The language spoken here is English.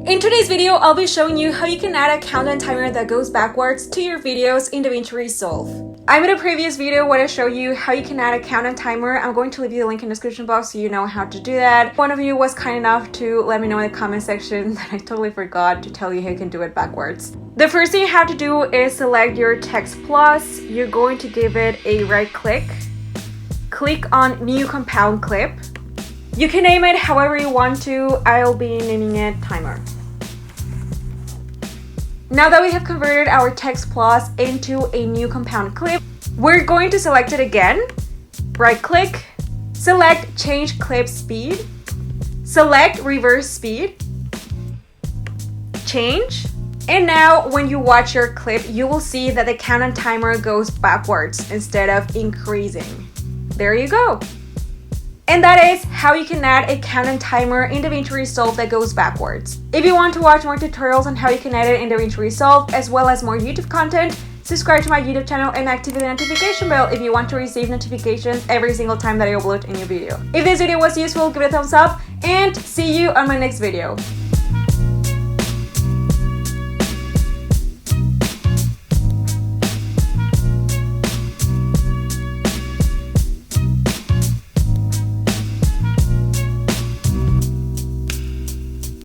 In today's video, I'll be showing you how you can add a countdown timer that goes backwards to your videos in DaVinci Resolve. I made a previous video where I show you how you can add a countdown timer. I'm going to leave you the link in the description box so you know how to do that. One of you was kind enough to let me know in the comment section that I totally forgot to tell you how you can do it backwards. The first thing you have to do is select your text plus. You're going to give it a right click. Click on New Compound Clip. You can name it however you want to. I'll be naming it Timer. Now that we have converted our text plus into a new compound clip, we're going to select it again. Right click, select Change Clip Speed, select Reverse Speed, change. And now when you watch your clip, you will see that the countdown timer goes backwards instead of increasing. There you go. And that is how you can add a countdown timer in DaVinci Resolve that goes backwards. If you want to watch more tutorials on how you can edit in DaVinci Resolve, as well as more YouTube content, subscribe to my YouTube channel and activate the notification bell if you want to receive notifications every single time that I upload a new video. If this video was useful, give it a thumbs up and see you on my next video.